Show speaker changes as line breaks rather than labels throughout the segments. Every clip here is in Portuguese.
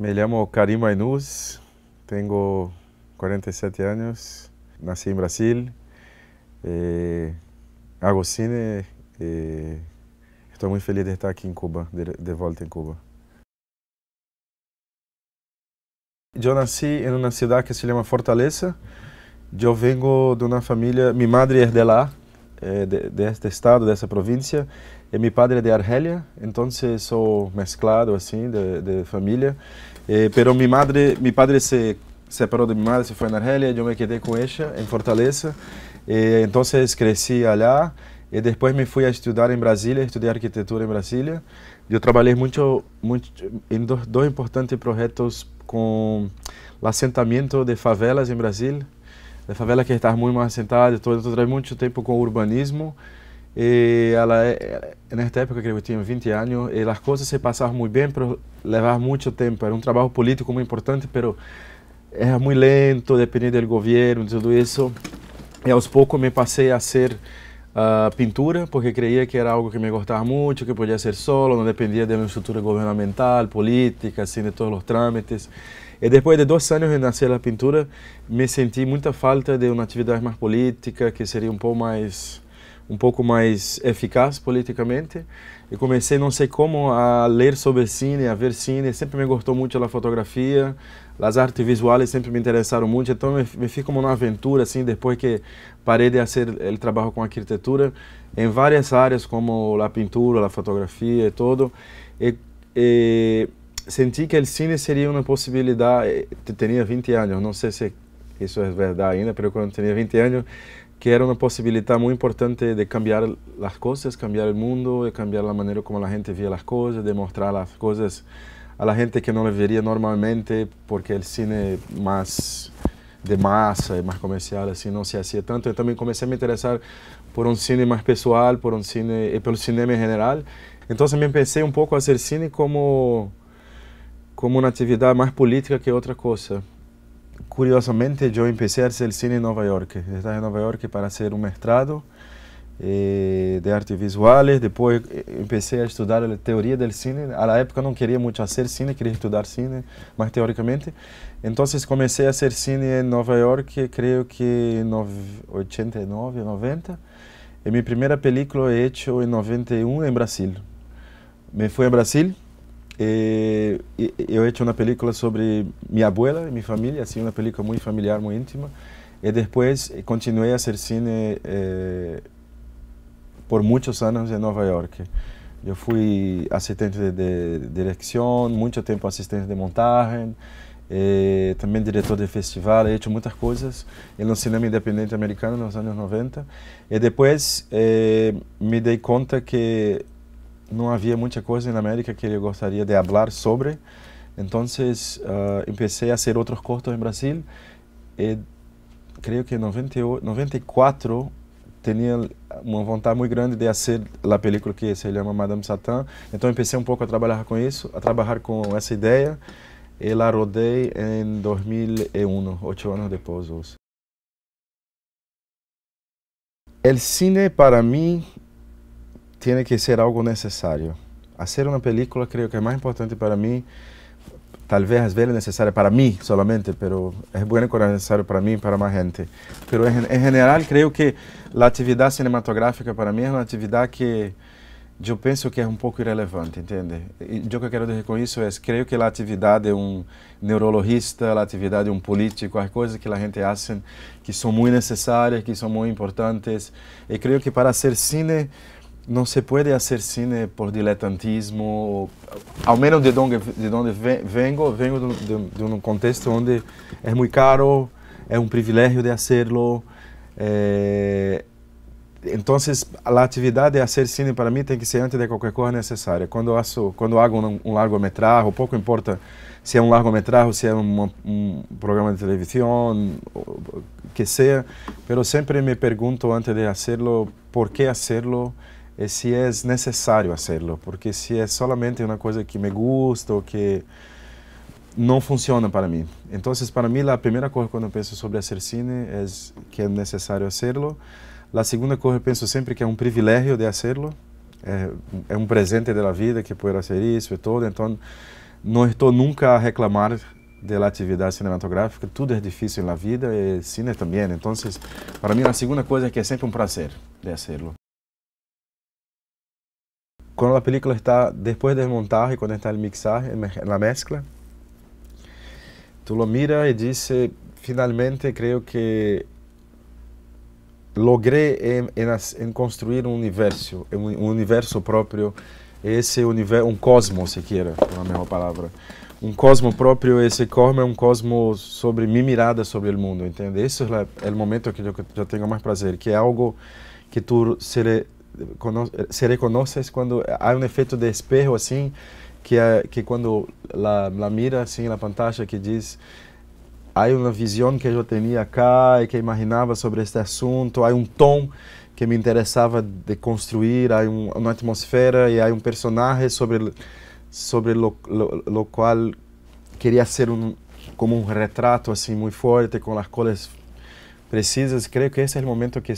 Me llamo Karim Ainuz, tengo 47 años, nací en Brasil, hago cine, estoy muy feliz de estar aquí en Cuba, de vuelta en Cuba. Yo nací en una ciudad que se llama Fortaleza. Yo vengo de una familia, mi madre es de lá, de este estado, de esa provincia, y mi padre es de Argelia, entonces soy mezclado así, de familia. Pero mi padre se separó de mi madre, se fue en Argelia, yo me quedé con ella en Fortaleza, entonces crecí allá, y después me fui a estudiar en Brasilia, estudié arquitectura en Brasilia. Yo trabajé mucho en dos importantes proyectos con el asentamiento de favelas en Brasil, de favelas que estavam muito mais assentadas, eu trabalhei muito tempo com urbanismo, e nesta época que eu tinha 20 anos, e as coisas se passavam muito bem, mas levava muito tempo, era um trabalho político muito importante, mas era muito lento, dependia do governo, tudo isso, e aos poucos me passei a ser pintura, porque creia que era algo que me gostava muito, que podia ser solo, não dependia de uma estrutura governamental, política, assim, de todos os trâmites. E depois de 2 anos de nascer a pintura, me senti muita falta de uma atividade mais política, que seria um pouco mais eficaz politicamente. E comecei, não sei como, a ler sobre cine, a ver cine. Sempre me gostou muito a fotografia, as artes visuais sempre me interessaram muito. Então me fiz como uma aventura, assim, depois que parei de fazer o trabalho com arquitetura, em várias áreas, como a pintura, a fotografia e tudo. Senti que o cine seria uma possibilidade, tinha 20 anos, não sei se isso é verdade ainda, mas quando tinha 20 anos, que era uma possibilidade muito importante de cambiar as coisas, cambiar o mundo, de cambiar a maneira como a gente via as coisas, de mostrar as coisas a gente que não veria normalmente, porque o cine mais de massa e mais comercial assim não se fazia tanto. Eu também comecei a me interessar por um cine mais pessoal, por um cine e pelo cinema em geral. Então me pensei um pouco a fazer cine como uma atividade mais política que outra coisa. Curiosamente, eu comecei a fazer cine em Nova York. Eu estava em Nova York para fazer um mestrado de artes visuais. Depois comecei a estudar a teoria do cine. Na época não queria muito fazer cine, queria estudar cine, mais teoricamente. Então comecei a fazer cine em Nova York, creio que em 89, 90. E minha primeira película é feita em 91 em Brasil. Me fui a Brasil. Eu fiz uma película sobre minha abuela e minha família, assim, uma película muito familiar, muito íntima. E depois continuei a fazer cine por muitos anos em Nova York. Eu fui assistente de direção, muito tempo assistente de montagem, também diretor de festival, he feito muitas coisas no cinema independente americano nos anos 90. E depois me dei conta que não havia muita coisa na América que eu gostaria de falar sobre. Então, comecei a fazer outros curtos em Brasil. E creio que em 94 tinha uma vontade muito grande de fazer a película que se chama Madame Satã. Então, comecei um pouco a trabalhar com isso, a trabalhar com essa ideia. E la rodei em 2001, 8 anos depois. O cine, para mim, tem que ser algo necessário. Fazer uma película, creio que é mais importante para mim. Talvez às vezes é necessário para mim solamente, mas é bom quando é necessário para mim e para mais gente. Mas em geral, creio que a atividade cinematográfica para mim é uma atividade que eu penso que é um pouco irrelevante, entende? E o que eu quero dizer com isso é, creio que a atividade de um neurologista, a atividade de um político, as coisas que a gente faz que são muito necessárias, que são muito importantes. E creio que para ser cine não se pode fazer cine por diletantismo, ao menos de onde vengo de um contexto onde é muito caro, é um privilégio de fazê-lo. Então, a atividade de fazer cine para mim tem que ser antes de qualquer coisa necessária. Quando hago um largometragem, pouco importa se é um largometragem, se é um programa de televisão, que seja, mas sempre me pergunto antes de fazê-lo, por que fazê-lo? E se é necessário fazê-lo, porque se é solamente uma coisa que me gusta ou que não funciona para mim. Então, para mim, a primeira coisa quando eu penso sobre fazer cine é que é necessário fazê-lo. A segunda coisa, eu penso sempre que é um privilégio de fazê-lo. É um presente da vida que poder fazer isso e tudo. Então, Não estou nunca a reclamar da atividade cinematográfica, tudo é difícil na vida e cine também. Então, para mim, a segunda coisa é que é sempre um prazer de fazê-lo. Quando a película está depois de montar e quando está em mixar, na mescla, tu lo mira e diz, finalmente, creio que logrei em construir um universo próprio, esse universo, cosmos, se queira, é a melhor palavra. Cosmo próprio, esse cosmo é cosmo sobre minha mirada sobre o mundo, entende? Esse é o momento que eu tenho mais prazer, que é algo que tu se reconheces quando há efeito de espejo, assim, que quando la mira, assim, na pantalla, que diz, há uma visão que eu tinha cá e que imaginava sobre este assunto, há tom que me interessava de construir, há uma atmosfera e há personagem sobre lo qual queria ser como retrato assim muito forte, com as cores precisas. Creio que esse é o momento que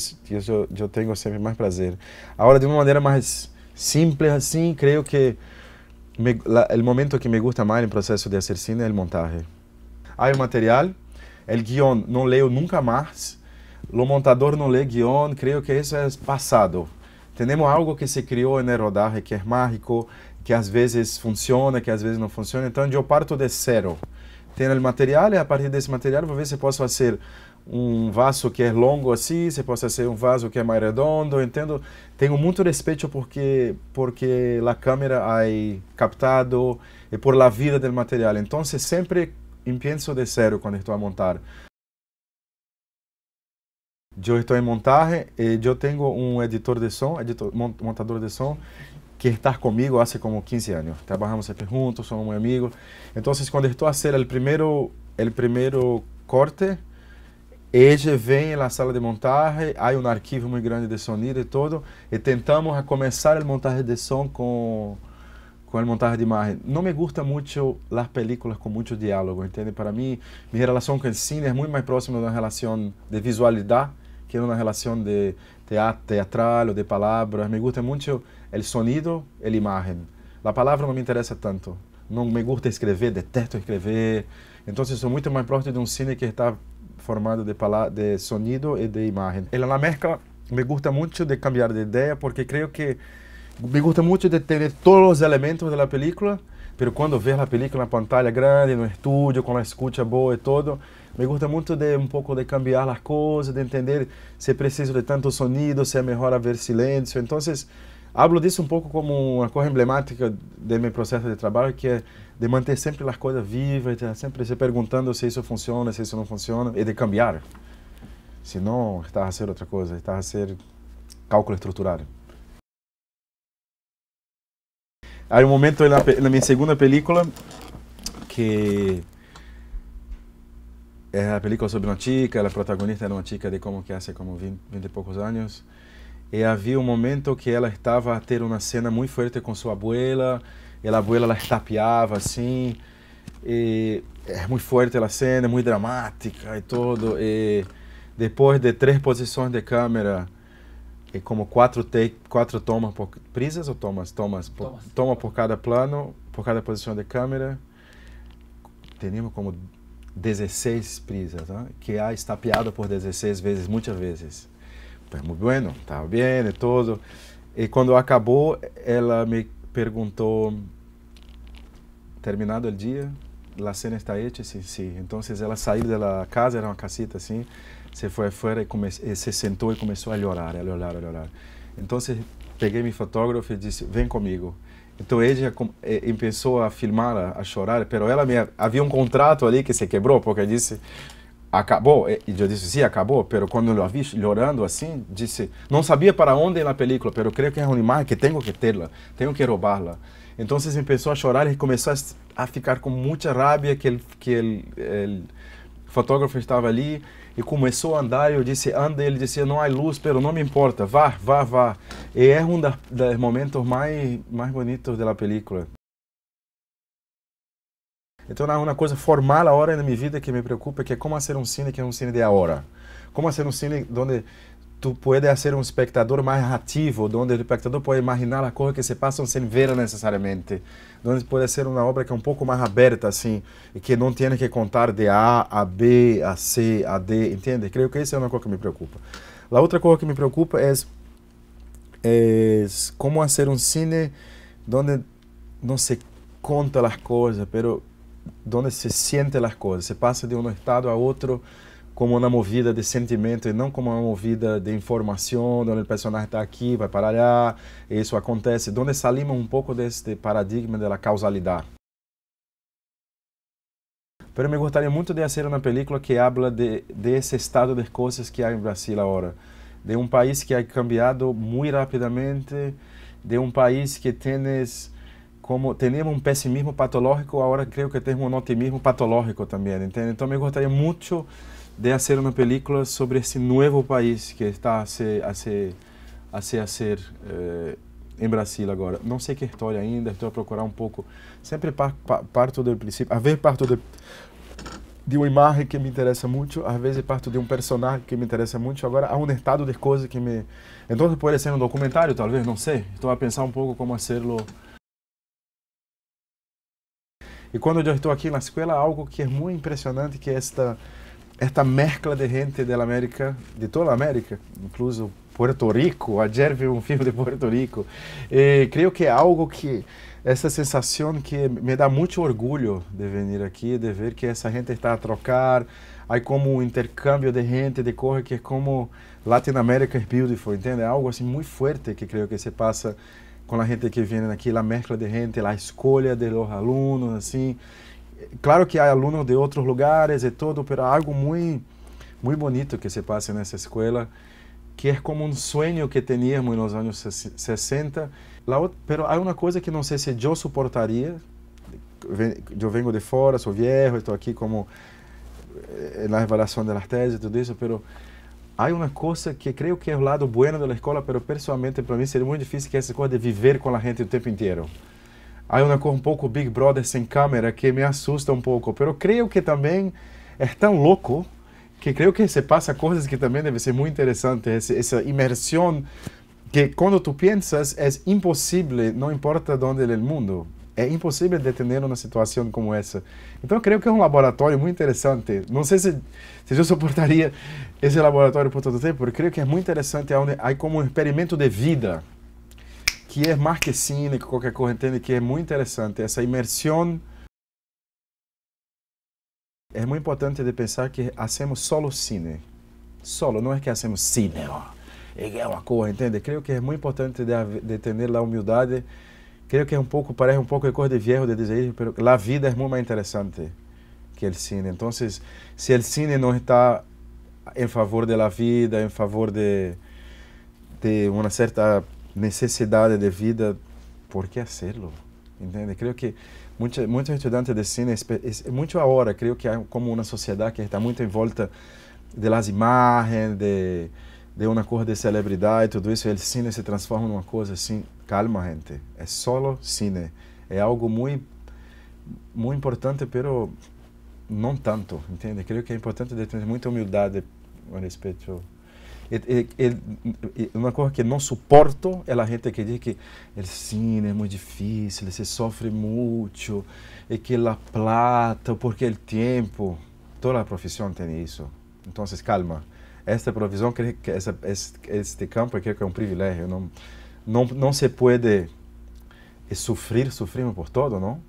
eu tenho sempre mais prazer. Agora, de uma maneira mais simples assim, creio que o momento que me gusta mais no processo de fazer cine é a montagem. Há o material, o guion não leio nunca mais, o montador não lê guion, creio que isso é passado. Temos algo que se criou na rodaje, que é mágico, que às vezes funciona, que às vezes não funciona. Então eu parto de zero. Tenho o material e a partir desse material vou ver se posso fazer vaso que é longo assim, se posso fazer vaso que é mais redondo, entendo? Tenho muito respeito porque a câmera ha captado e por la vida do material. Então sempre penso de zero quando estou a montar. Eu estou em montagem e eu tenho editor de som, montador de som, que está comigo há como 15 anos. Trabalhamos sempre juntos, somos muito amigos. Então, quando estou a fazer o primeiro corte, ele vem na sala de montagem, há arquivo muito grande de sonido e tudo, e tentamos começar a montagem de som com a montagem de imagem. Não me gusta muito as películas com muito diálogo, entende? Para mim, minha relação com o cine é muito mais próxima de uma relação de visualidade que uma relação de teatral ou de palavras. Me gusta muito o sonido e a imagem. A palavra não me interessa tanto. Não me gusta escrever, detesto escrever. Então, sou muito mais próximo de um cine que está formado de sonido e de imagem. E na mescla, me gusta muito de cambiar de ideia, porque creio que me gusta muito de ter todos os elementos da película, mas quando ver a película na pantalla grande, no estúdio, com a escuta boa e todo, me gusta muito de pouco de cambiar as coisas, de entender se preciso de tanto sonido, se é melhor haver silêncio. Então, hablo disso pouco como uma coisa emblemática do meu processo de trabalho, que é de manter sempre as coisas vivas, de sempre se perguntando se isso funciona, se isso não funciona, e de cambiar. Senão, está a ser outra coisa, está a ser cálculo estrutural. Há momento na minha segunda película, que é a película sobre uma chica, a protagonista era uma chica de como que hace como 20 e poucos anos, e havia momento que ela estava a ter uma cena muito forte com sua abuela, e a abuela la estapeava assim, e é muito forte a cena, muito dramática e tudo, e depois de 3 posições de câmera, e como 4 tomas por prisas ou tomas toma por cada plano, por cada posição de câmera, teníamos como 16 prisas, né? Que há estapeado por 16 vezes, muitas vezes. Pues muito bueno, estava bem e tudo. E quando acabou, ela me perguntou, terminado o dia, a cena está hecha? Sim, sim. Então ela saiu da casa, era uma casita assim, se foi fora e se sentou e começou a chorar, a chorar, a chorar. Então peguei meu fotógrafo e disse, vem comigo. Então ele começou a filmar, a chorar, mas havia contrato ali que se quebrou, porque disse, acabou. E eu disse, sim, acabou, mas quando eu a vi chorando assim, disse, não sabia para onde ir na película, mas creio que é uma imagem que tenho que terla, tenho que roubá-la. Então começou a chorar e começou a ficar com muita raiva que o fotógrafo estava ali e começou a andar. Eu disse, anda, ele disse, não há luz, mas não me importa, vá, vá, vá. E é dos momentos mais bonitos da película. Então, há uma coisa formal agora na minha vida que me preocupa, que é como fazer um cine que é um cine de agora. Como fazer um cine onde tu puedes ser um espectador mais ativo, onde o espectador pode imaginar as coisas que se passam sem ver necessariamente. Onde pode ser uma obra que é um pouco mais aberta, assim, e que não tem que contar de A a B, a C, a D, entende? Creio que essa é uma coisa que me preocupa. A outra coisa que me preocupa é como fazer um cine onde não se conta as coisas, pero onde se siente as coisas. Se passa de um estado a outro como uma movida de sentimento e não como uma movida de informação, onde o personagem está aqui, vai para lá, e isso acontece, onde salimos um pouco deste paradigma da causalidade. Pero me gostaria muito de fazer uma película que habla de esse estado de coisas que há em Brasil agora, de um país que ha cambiado muito rapidamente, de um país que tienes como teníamos um pessimismo patológico, agora creio que temos um otimismo patológico também, entende? Então me gostaria muito de fazer uma película sobre esse novo país que está a ser em Brasil agora. Não sei que história ainda, estou a procurar um pouco. Sempre parto do princípio, às vezes parto de uma imagem que me interessa muito, às vezes parto de um personagem que me interessa muito. Agora há um estado de coisas que me... Então pode ser um documentário, talvez, não sei. Estou a pensar um pouco como fazê-lo. E quando eu estou aqui na escola, algo que é muito impressionante, que é esta mescla de gente da América, de toda a América, incluso Puerto Rico. Ayer vi um filme de Puerto Rico. Creio que é algo que, essa sensação que me dá muito orgulho de vir aqui, de ver que essa gente está a trocar, há como um intercâmbio de gente, de coisas que é como Latinoamérica é beautiful, entende? É algo assim muito forte que creio que se passa com a gente que vem aqui, a mescla de gente, a escolha de los alunos, assim. Claro que há alunos de outros lugares e tudo, mas algo muito bonito que se passa nessa escola, que é como um sonho que tínhamos nos anos 60. Pero há uma coisa que não sei se eu suportaria. Eu venho de fora, sou viejo, estou aqui como na revelação das teses e tudo isso, pero há uma coisa que creio que é o lado bueno da escola, pero pessoalmente para mim seria muito difícil, que é essa coisa de viver com a gente o tempo inteiro. Há uma coisa um pouco Big Brother sem câmera que me assusta um pouco, pero creio que também é tão louco que creio que se passa coisas que também devem ser muito interessantes, essa imersão que quando tu pensas é impossível, não importa onde é o mundo, é impossível de ter uma situação como essa. Então creio que é um laboratório muito interessante. Não sei se eu suportaria esse laboratório por todo o tempo, porque creio que é muito interessante, onde há como um experimento de vida, que é mais que cine, que qualquer coisa, entende? Que é muito interessante. Essa imersão é muito importante de pensar que hacemos solo cine. Solo, não é que hacemos cine, é uma coisa, entende? Creio que é muito importante de ter a humildade. Creio que é parece um pouco de coisa de viejo de dizer, mas a vida é muito mais interessante que o cine. Então, se o cine não está em favor da vida, em favor de uma certa necessidade de vida, por que fazê-lo? Entende? Creio que muitos estudantes de cine, muito agora, creio que há como uma sociedade que está muito em volta das imagens, de uma coisa de celebridade e tudo isso, e o cine se transforma numa coisa assim. Calma, gente, é solo cine. É algo muito importante, pero não tanto, entende? Creio que é importante ter muita humildade a respeito. Uma coisa que não suporto é a gente que diz que o cine é muito difícil, se sofre muito, e que a plata, porque o tempo, toda a profissão tem isso. Então, calma. Esta profissão, creio que este campo, creio que é um privilégio. Não se pode sofrer, sofrimos por todo, não?